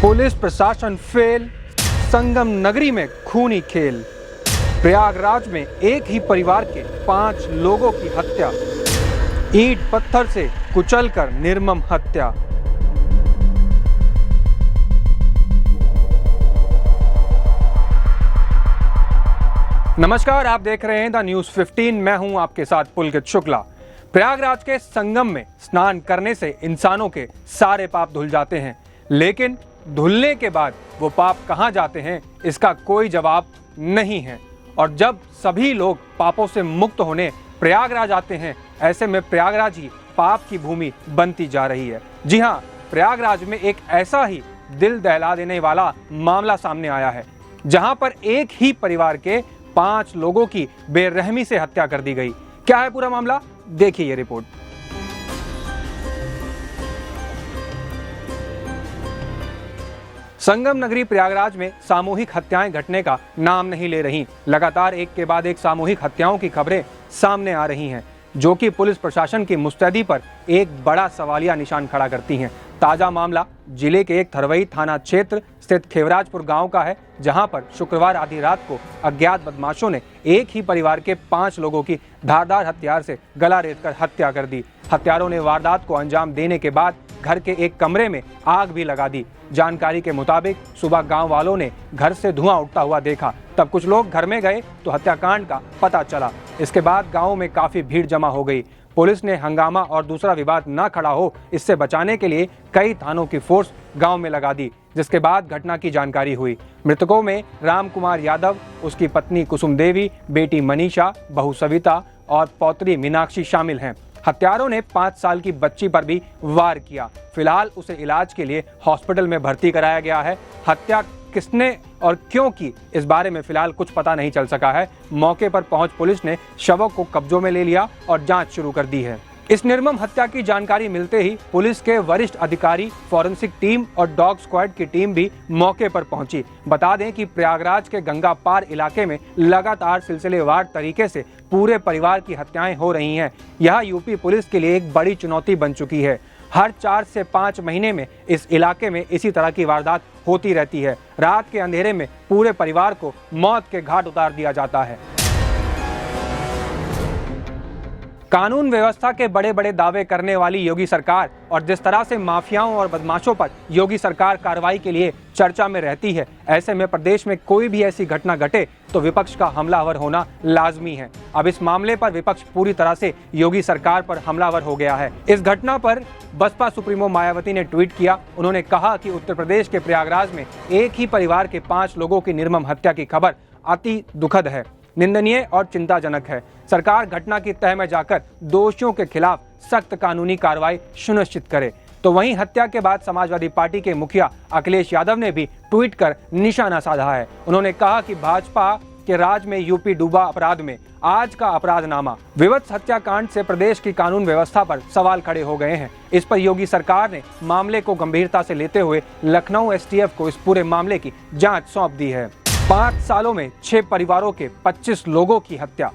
Police प्रशासन fail, संगम नगरी में खूनी खेल। प्रयागराज में एक ही परिवार के 5 लोगों की हत्या, ईंट पत्थर से कुचलकर निर्मम हत्या। नमस्कार, आप देख रहे हैं द न्यूज़ 15। मैं हूं आपके साथ पुलकित शुक्ला। प्रयागराज के संगम में स्नान करने से इंसानों के सारे पाप धुल जाते हैं, लेकिन धुलने के बाद वो पाप कहां जाते हैं इसका कोई जवाब नहीं है। और जब सभी लोग पापों से मुक्त होने प्रयागराज आते हैं, ऐसे में प्रयागराज ही पाप की भूमि बनती जा रही है। जी हां, प्रयागराज में एक ऐसा ही दिल दहला देने वाला मामला सामने आया है, जहां पर एक ही परिवार के 5 लोगों की बेरहमी से हत्या कर दी गई। क्या है पूरा मामला, देखिए ये रिपोर्ट। संगम नगरी प्रयागराज में सामूहिक हत्याएं घटने का नाम नहीं ले रही। लगातार एक के बाद एक सामूहिक हत्याओं की खबरें सामने आ रही हैं, जो कि पुलिस प्रशासन की मुस्तैदी पर एक बड़ा सवालिया निशान खड़ा करती हैं। ताजा मामला जिले के एक थरवई थाना क्षेत्र स्थित खेवराजपुर गांव का है, जहां पर शुक्रवार आधी रात को अज्ञात बदमाशों ने एक ही परिवार के 5 लोगों की धारदार हथियार से गला रेतकर हत्या कर दी। हत्यारों ने वारदात को अंजाम देने के बाद घर के एक कमरे में आग भी लगा दी। जानकारी के मुताबिक सुबह गांव वालों ने घर से धुआं उठता हुआ देखा। तब कुछ लोग घर में गए तो हत्याकांड का पता चला। इसके बाद गांव में काफी भीड़ जमा हो गई। पुलिस ने हंगामा और दूसरा विवाद न खड़ा हो, इससे बचाने के लिए कई थानों की फोर्स गांव में लगा दी, जिसके बाद घटना की जानकारी हुई। मृतकों में राम कुमार यादव, उसकी पत्नी कुसुम देवी, बेटी मनीषा, बहू सविता और पौत्री मीनाक्षी शामिल हैं। हत्यारों ने 5 साल की बच्ची पर भी वार किया। फिलहाल उसे इलाज के लिए हॉस्पिटल में भर्ती कराया गया है। हत्या किसने और क्यों की, इस बारे में फिलहाल कुछ पता नहीं चल सका है। मौके पर पहुंच पुलिस ने शवों को कब्जों में ले लिया और जांच शुरू कर दी है। इस निर्मम हत्या की जानकारी मिलते ही पुलिस के वरिष्ठ अधिकारी, फॉरेंसिक टीम और डॉग स्क्वाड की टीम भी मौके पर पहुंची। बता दें कि प्रयागराज के गंगा पार इलाके में लगातार सिलसिलेवार तरीके से पूरे परिवार की हत्याएं हो रही हैं। यह यूपी पुलिस के लिए एक बड़ी चुनौती बन चुकी है। हर 4 से 5 महीने में इस इलाके में इसी तरह की वारदात होती रहती है। रात के अंधेरे में पूरे परिवार को मौत के घाट उतार दिया जाता है। कानून व्यवस्था के बड़े बड़े दावे करने वाली योगी सरकार और जिस तरह से माफियाओं और बदमाशों पर योगी सरकार कार्रवाई के लिए चर्चा में रहती है, ऐसे में प्रदेश में कोई भी ऐसी घटना घटे तो विपक्ष का हमलावर होना लाजमी है। अब इस मामले पर विपक्ष पूरी तरह से योगी सरकार पर हमलावर हो गया है। इस घटना पर बसपा सुप्रीमो मायावती ने ट्वीट किया। उन्होंने कहा कि उत्तर प्रदेश के प्रयागराज में एक ही परिवार के 5 लोगों की निर्मम हत्या की खबर अति दुखद है, निंदनीय और चिंताजनक है। सरकार घटना की तह में जाकर दोषियों के खिलाफ सख्त कानूनी कार्रवाई सुनिश्चित करे। तो वहीं हत्या के बाद समाजवादी पार्टी के मुखिया अखिलेश यादव ने भी ट्वीट कर निशाना साधा है। उन्होंने कहा कि भाजपा के राज में यूपी डूबा अपराध में आज का अपराधनामा। विवत्स हत्याकांड से प्रदेश की कानून व्यवस्था पर सवाल खड़े हो गए हैं। इस पर योगी सरकार ने मामले को गंभीरता से लेते हुए लखनऊ एसटीएफ को इस पूरे मामले की जांच सौंप दी है। 5 सालों में 6 परिवारों के 25 लोगों की हत्या।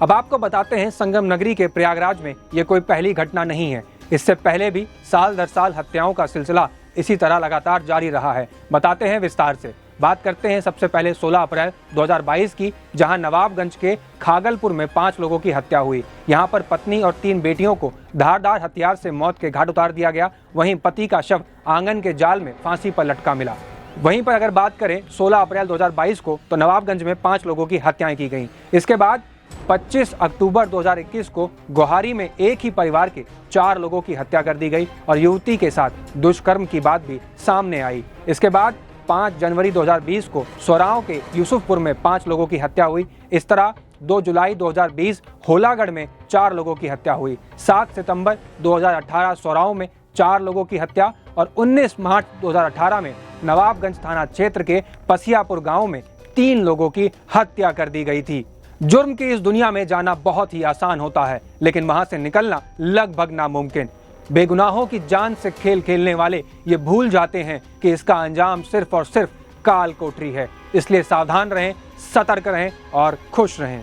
अब आपको बताते हैं, संगम नगरी के प्रयागराज में ये कोई पहली घटना नहीं है। इससे पहले भी साल दर साल हत्याओं का सिलसिला इसी तरह लगातार जारी रहा है। बताते हैं विस्तार से। बात करते हैं सबसे पहले 16 अप्रैल 2022 की, जहां नवाबगंज के खागलपुर में 5 लोगों की हत्या हुई। यहां पर पत्नी और 3 बेटियों को धारदार हथियार से मौत के घाट उतार दिया गया। वहीं पति का शव आंगन के जाल में फांसी पर लटका मिला। वहीं पर अगर बात करें 16 अप्रैल 2022 को, तो नवाबगंज में 5 लोगों की हत्याएं की गईं। इसके बाद 25 अक्टूबर 2021 को गोहारी में एक ही परिवार के 4 लोगों की हत्या कर दी गई और युवती के साथ दुष्कर्म की बात भी सामने आई। इसके बाद 5 जनवरी 2020 को सोराव के यूसुफपुर में 5 लोगों की हत्या हुई। इस तरह 2 जुलाई 2020 होलागढ़ में 4 लोगों की हत्या हुई। 7 सितंबर 2018 सोराव में 4 लोगों की हत्या और 19 मार्च 2018 में नवाबगंज थाना क्षेत्र के पसियापुर गांव में 3 लोगों की हत्या कर दी गई थी। जुर्म की इस दुनिया में जाना बहुत ही आसान होता है, लेकिन वहां से निकलना लगभग नामुमकिन। बेगुनाहों की जान से खेल खेलने वाले ये भूल जाते हैं कि इसका अंजाम सिर्फ और सिर्फ काल कोठरी है। इसलिए सावधान रहें, सतर्क रहें और खुश रहें।